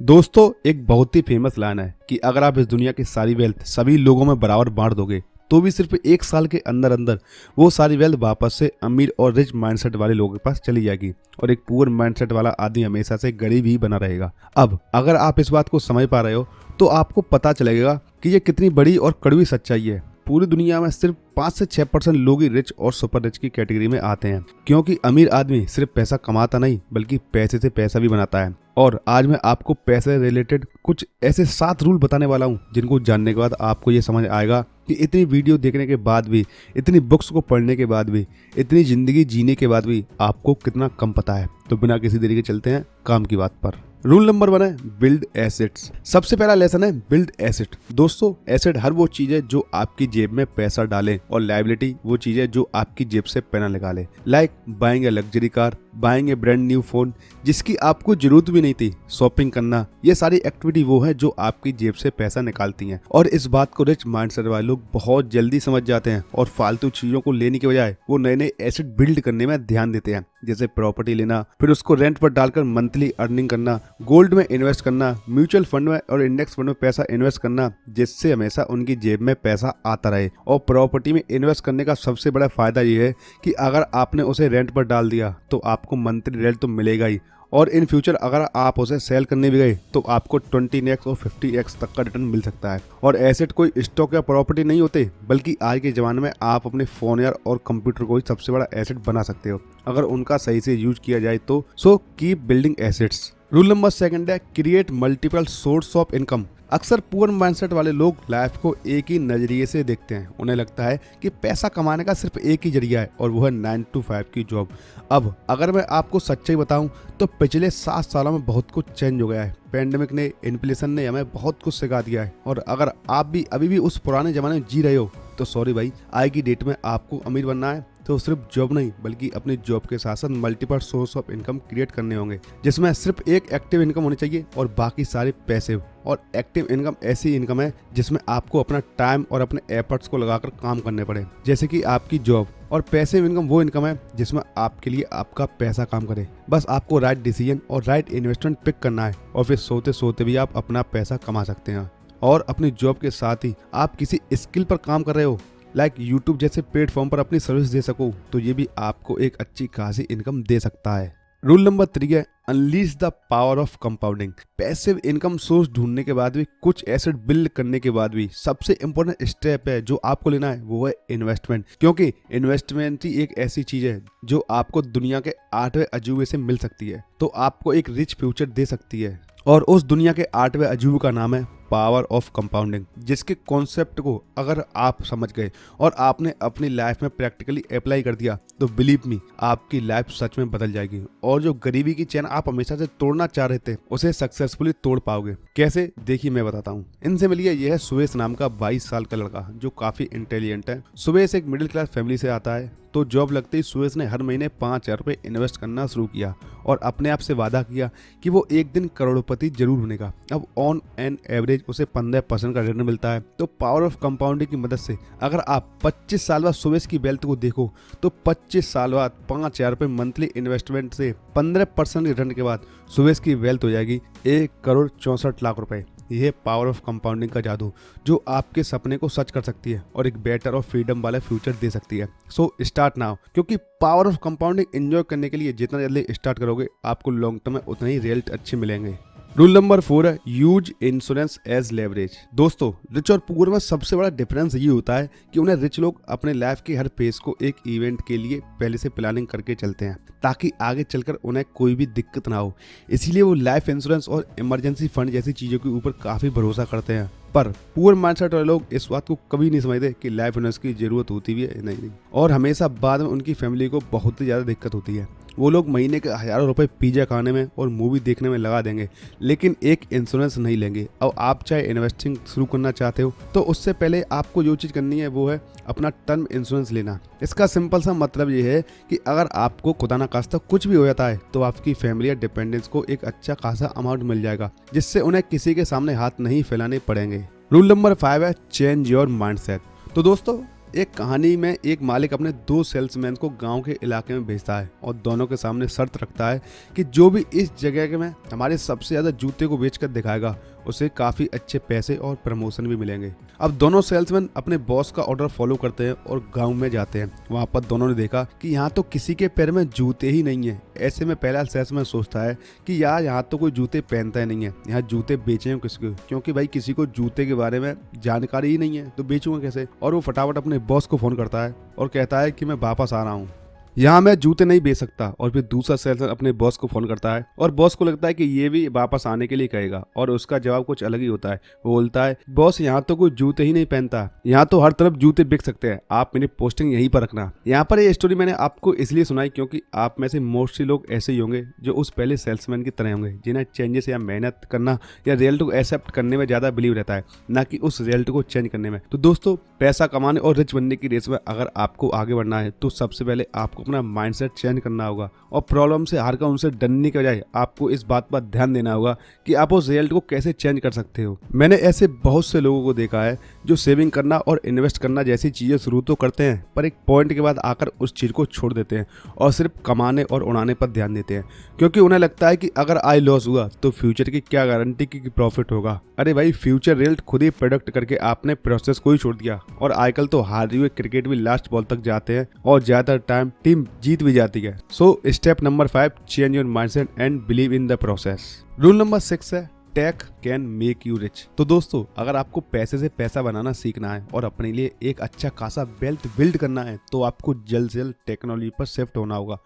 दोस्तों, एक बहुत ही फेमस लाइन है कि अगर आप इस दुनिया की सारी वेल्थ सभी लोगों में बराबर बांट दोगे तो भी सिर्फ 1 साल के अंदर अंदर वो सारी वेल्थ वापस से अमीर और रिच माइंडसेट वाले लोगों के पास चली जाएगी और एक पुअर माइंडसेट वाला आदमी हमेशा से गरीब ही बना रहेगा। अब अगर आप इस बात को समझ पा रहे हो तो आपको पता चलेगा कि ये कितनी बड़ी और कड़वी सच्चाई है। पूरी दुनिया में सिर्फ 5 से 6% लोग ही रिच और सुपर रिच की कैटेगरी में आते हैं, क्योंकि अमीर आदमी सिर्फ पैसा कमाता नहीं बल्कि पैसे से पैसा भी बनाता है। और आज मैं आपको पैसे रिलेटेड कुछ ऐसे 7 रूल बताने वाला हूँ जिनको जानने के बाद आपको ये समझ आएगा कि इतनी वीडियो देखने के बाद भी, इतनी बुक्स को पढ़ने के बाद भी, इतनी जिंदगी जीने के बाद भी आपको कितना कम पता है। तो बिना किसी देरी के चलते हैं काम की बात पर। रूल नंबर 1 है बिल्ड एसेट्स। सबसे पहला लेसन है बिल्ड एसेट। दोस्तों, एसेट हर वो चीज है जो आपकी जेब में पैसा डाले और लायबिलिटी वो चीज है जो आपकी जेब से पैसा निकाले। Like buying a luxury car, buying A brand new phone जिसकी आपको जरूरत भी नहीं थी, शॉपिंग करना, ये सारी एक्टिविटी वो है जो आपकी जेब से पैसा निकालती हैं। और इस बात को रिच माइंडसेट वाले लोग बहुत जल्दी समझ जाते हैं और फालतू चीजों को लेने के बजाय वो नए नए एसेट बिल्ड करने में ध्यान देते हैं, जैसे प्रॉपर्टी लेना, फिर उसको रेंट पर डालकर मंथली अर्निंग करना, गोल्ड में इन्वेस्ट करना, म्यूचुअल फंड में और इंडेक्स फंड में पैसा इन्वेस्ट करना, जिससे हमेशा उनकी जेब में पैसा आता रहे। और प्रॉपर्टी में इन्वेस्ट करने का सबसे बड़ा फायदा ये है कि अगर आपने उसे रेंट पर डाल दिया तो आपको मंथली रेंट तो मिलेगा ही, और इन फ्यूचर अगर आप उसे सेल करने भी गए तो आपको 20x और 50x तक का रिटर्न मिल सकता है। और एसेट कोई स्टॉक या प्रॉपर्टी नहीं होते, बल्कि आज के ज़माने में आप अपने फ़ोन या और कंप्यूटर को ही सबसे बड़ा एसेट बना सकते हो अगर उनका सही से यूज किया जाए तो। So keep building assets. Rule number 2 है create multiple source of income. अक्सर पुअर माइंडसेट वाले लोग लाइफ को एक ही नजरिए से देखते हैं। उन्हें लगता है कि पैसा कमाने का सिर्फ एक ही जरिया है और वो है 9 to 5 की जॉब। अब अगर मैं आपको सच्चाई बताऊं तो पिछले 7 सालों में बहुत कुछ चेंज हो गया है। पेंडेमिक ने, इन्फ्लेशन ने हमें बहुत कुछ सिखा दिया है। और अगर आप भी अभी भी उस पुराने जमाने में जी रहे हो तो सॉरी भाई, आज की डेट में आपको अमीर बनना है तो सिर्फ जॉब नहीं बल्कि अपनी जॉब के साथ साथ multiple source of income create करने होंगे, जिसमें सिर्फ एक एक्टिव इनकम होनी चाहिए और बाकी सारे पैसिव। और एक्टिव इनकम ऐसी इनकम है जिसमें आपको अपना टाइम और अपने एफर्ट्स को लगाकर काम करने पड़े, जैसे कि आपकी जॉब। और पैसिव इनकम वो इनकम है जिसमें आपके लिए आपका पैसा काम करे। बस आपको राइट डिसीजन और राइट इन्वेस्टमेंट पिक करना है और फिर सोते सोते भी आप अपना पैसा कमा सकते हैं। और अपनी जॉब के साथ ही आप किसी स्किल पर काम कर रहे हो, लाइक यूट्यूब जैसे प्लेटफॉर्म पर अपनी सर्विस दे सको, तो ये भी आपको एक अच्छी खासी इनकम दे सकता है। रूल नंबर 3 है unleash the power of compounding. Passive income source ढूंढने के बाद भी, कुछ एसेट बिल्ड करने के बाद भी सबसे इंपॉर्टेंट स्टेप है जो आपको लेना है वो है इन्वेस्टमेंट। क्योंकि इन्वेस्टमेंट ही एक ऐसी चीज है जो आपको दुनिया के 8वें अजूबे से मिल सकती है, तो आपको एक रिच फ्यूचर दे सकती है। और उस दुनिया के 8वें अजूबे का नाम है पावर ऑफ कंपाउंडिंग, जिसके कॉन्सेप्ट को अगर आप समझ गए और आपने अपनी लाइफ में प्रैक्टिकली अप्लाई कर दिया तो बिलीव मी, आपकी लाइफ सच में बदल जाएगी। और जो गरीबी की चैन आप हमेशा से तोड़ना चाह रहे थे उसे सक्सेसफुली तोड़ पाओगे। कैसे, देखिए मैं बताता हूँ। इनसे मिलिए, यह है सुवेश नाम का 22 साल का लड़का जो काफी इंटेलिजेंट है। सुवेश एक मिडिल क्लास फैमिली से आता है, तो जॉब लगते ही सुवेश ने हर महीने 5,000 रुपये इन्वेस्ट करना शुरू किया और अपने आप से वादा किया कि वो एक दिन करोड़पति जरूर बनेगा। अब ऑन एन एवरेज उसे 15% का रिटर्न मिलता है। तो पावर ऑफ कंपाउंडिंग की मदद से अगर आप 25 साल बाद सुवेश की वेल्थ को देखो तो 25 साल बाद 5,000 रुपये मंथली इन्वेस्टमेंट से 15% रिटर्न के बाद सुवेश की वेल्थ हो जाएगी 1,64,00,000 रुपये। यह पावर ऑफ कंपाउंडिंग का जादू जो आपके सपने को सच कर सकती है और एक बेटर और फ्रीडम वाला फ्यूचर दे सकती है। सो स्टार्ट नाउ, क्योंकि पावर ऑफ कंपाउंडिंग एंजॉय करने के लिए जितना जल्दी स्टार्ट करोगे आपको लॉन्ग टर्म में उतने ही रिजल्ट अच्छे मिलेंगे। रूल नंबर 4 है यूज इंश्योरेंस एज लेवरेज। दोस्तों, रिच और पुअर में सबसे बड़ा डिफरेंस ये होता है कि उन्हें रिच लोग अपने लाइफ के हर फेज को एक इवेंट के लिए पहले से प्लानिंग करके चलते हैं ताकि आगे चलकर उन्हें कोई भी दिक्कत ना हो। इसीलिए वो लाइफ इंश्योरेंस और इमरजेंसी फंड जैसी चीजों के ऊपर काफी भरोसा करते हैं। पर पुअर माइंडसेट वाले लोग इस बात को कभी नहीं समझते कि लाइफ इंश्योरेंस की जरूरत होती भी है नहीं, और हमेशा बाद में उनकी फैमिली को बहुत ही ज्यादा दिक्कत होती है। वो लोग महीने के हजारों रुपए पिज्जा खाने में और मूवी देखने में लगा देंगे, लेकिन एक इंश्योरेंस नहीं लेंगे। और आप चाहे इन्वेस्टिंग शुरू करना चाहते हो तो उससे पहले आपको जो चीज़ करनी है वो है अपना टर्म इंश्योरेंस लेना। इसका सिंपल सा मतलब ये है कि अगर आपको खुदा ना खास्ता कुछ भी हो जाता है तो आपकी फैमिली या डिपेंडेंट्स को एक अच्छा खासा अमाउंट मिल जाएगा, जिससे उन्हें किसी के सामने हाथ नहीं फैलाने पड़ेंगे। रूल नंबर 5 है चेंज योर माइंडसेट। तो दोस्तों, एक कहानी में एक मालिक अपने 2 सेल्समैन को गांव के इलाके में भेजता है और दोनों के सामने शर्त रखता है कि जो भी इस जगह में हमारे सबसे ज्यादा जूते को बेचकर दिखाएगा उसे काफी अच्छे पैसे और प्रमोशन भी मिलेंगे। अब दोनों सेल्समैन अपने बॉस का ऑर्डर फॉलो करते हैं और गांव में जाते हैं। वहां पर दोनों ने देखा कि यहाँ तो किसी के पैर में जूते ही नहीं है। ऐसे में पहला सेल्समैन सोचता है कि यार यहाँ तो कोई जूते पहनता ही नहीं है, यहाँ जूते बेचे किसको, क्योंकि भाई किसी को जूते के बारे में जानकारी ही नहीं है तो बेचूंगा कैसे। और वो फटाफट अपने बॉस को फोन करता है और कहता है कि मैं वापस आ रहा हूँ, यहाँ मैं जूते नहीं बेच सकता। और फिर दूसरा सेल्समैन अपने बॉस को फोन करता है और बॉस को लगता है कि ये भी वापस आने के लिए कहेगा और उसका जवाब कुछ अलग ही होता है। वो बोलता है बॉस यहाँ तो कोई जूते ही नहीं पहनता, यहाँ तो हर तरफ जूते बिक सकते हैं, आप मेरी पोस्टिंग यहीं पर रखना। यहाँ पर ये स्टोरी मैंने आपको इसलिए सुनाई क्योंकि आप में से मोस्टली लोग ऐसे ही होंगे जो उस पहले सेल्समैन की तरह होंगे, जिन्हें चेंजेस या मेहनत करना या रियलिटी को एक्सेप्ट करने में ज्यादा बिलीव रहता है, ना कि उस रियलिटी को चेंज करने में। तो दोस्तों, पैसा कमाने और रिच बनने की रेस में अगर आपको आगे बढ़ना है तो सबसे पहले आपको अपना माइंडसेट चेंज करना होगा और प्रॉब्लम से हार कर उनसे डरने के बजाय आपको इस बात पर ध्यान देना होगा कि आप उस रिजल्ट को कैसे चेंज कर सकते हो। मैंने ऐसे बहुत से लोगों को देखा है जो सेविंग करना और इन्वेस्ट करना जैसी चीजें शुरू तो करते हैं पर एक पॉइंट के बाद आकर उस चीज को छोड़ देते हैं और सिर्फ कमाने और उड़ाने पर ध्यान देते हैं, क्योंकि उन्हें लगता है कि अगर आई लॉस हुआ तो फ्यूचर की क्या गारंटी कि प्रॉफिट होगा। अरे भाई, फ्यूचर रिजल्ट खुद ही प्रेडिक्ट करके आपने प्रोसेस को ही छोड़ दिया। और आजकल तो हारे हुए क्रिकेट भी लास्ट बॉल तक जाते हैं और ज्यादातर टाइम टीम जीत भी जाती है। So step number 5, change your mindset and believe in the process. Rule number 6 है tech can make you rich. तो दोस्तों, अगर आपको पैसे से पैसा बनाना सीखना है और अपने लिए एक अच्छा खासा वेल्थ बिल्ड करना है तो आपको जल्द से जल्द टेक्नोलॉजी पर शिफ्ट होना होगा।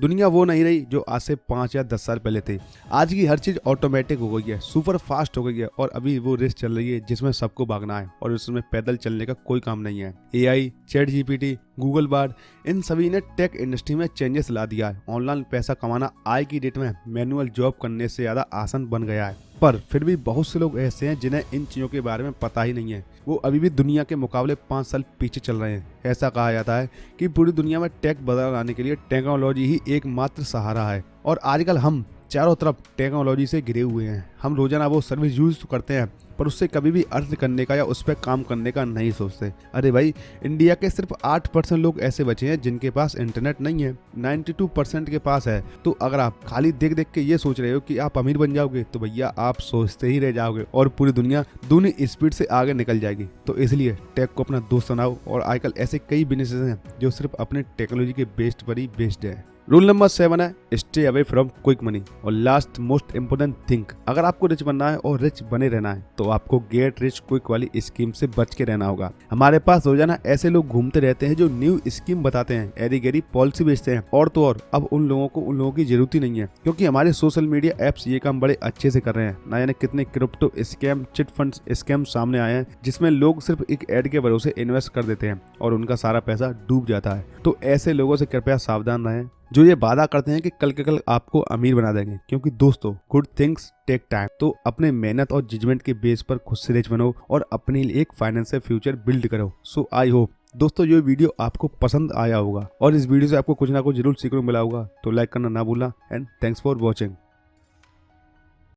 दुनिया वो नहीं रही जो आज से 5 या 10 साल पहले थी। आज की हर चीज ऑटोमेटिक हो गई है, सुपर फास्ट हो गई है और अभी वो रेस चल रही है जिसमें सबको भागना है और उसमें पैदल चलने का कोई काम नहीं है। AI, chat GPT, Google Bard, इन सभी ने टेक इंडस्ट्री में चेंजेस ला दिया है। ऑनलाइन पैसा कमाना आज की डेट में मैनुअल जॉब करने से ज्यादा आसान बन गया है। पर फिर भी बहुत से लोग ऐसे हैं जिन्हें इन चीजों के बारे में पता ही नहीं है। वो अभी भी दुनिया के मुकाबले 5 साल पीछे चल रहे हैं। ऐसा कहा जाता है कि पूरी दुनिया में टेक बदलाव लाने के लिए टेक्नोलॉजी ही एकमात्र सहारा है और आजकल हम चारों तरफ टेक्नोलॉजी से घिरे हुए हैं। हम रोजाना वो सर्विस यूज तो करते हैं पर उससे कभी भी अर्थ करने का या उस पर काम करने का नहीं सोचते। अरे भाई, इंडिया के सिर्फ 8% लोग ऐसे बचे हैं जिनके पास इंटरनेट नहीं है, 92% के पास है। तो अगर आप खाली देख देख के ये सोच रहे हो कि आप अमीर बन जाओगे तो भैया आप सोचते ही रह जाओगे और पूरी दुनिया दूनी स्पीड से आगे निकल जाएगी। तो इसलिए टेक को अपना दोस्त बनाओ। और आजकल ऐसे कई बिजनेसेस हैं जो सिर्फ अपने टेक्नोलॉजी के बेस्ड पर ही बेस्ड है। रूल नंबर 7 है stay away from quick money. और लास्ट मोस्ट इंपोर्टेंट थिंक, अगर आपको रिच बनना है और रिच बने रहना है तो आपको गेट रिच क्विक वाली स्कीम से बच के रहना होगा। हमारे पास रोजाना ऐसे लोग घूमते रहते हैं जो न्यू स्कीम बताते हैं, एरी गैरी पॉलिसी बेचते हैं और तो और अब उन लोगों की जरूरत ही नहीं है, क्योंकि हमारे सोशल मीडिया एप्स ये काम बड़े अच्छे से कर रहे हैं। ना जाने कितने crypto scam, chit fund scam सामने आए हैं जिसमें लोग सिर्फ एक एड के भरोसे इन्वेस्ट कर देते हैं और उनका सारा पैसा डूब जाता है। तो ऐसे लोगों से कृपया सावधान रहें जो ये वादा करते हैं कि कल के कल आपको अमीर बना देंगे, क्योंकि दोस्तों गुड थिंग्स टेक टाइम। तो अपने मेहनत और जजमेंट के बेस पर खुद से रिच बनो और अपने लिए एक फाइनेंशियल फ्यूचर बिल्ड करो। सो आई होप दोस्तों ये वीडियो आपको पसंद आया होगा और इस वीडियो से आपको कुछ ना कुछ जरूर सीखने को मिला होगा। तो लाइक करना ना भूलना एंड थैंक्स फॉर वॉचिंग।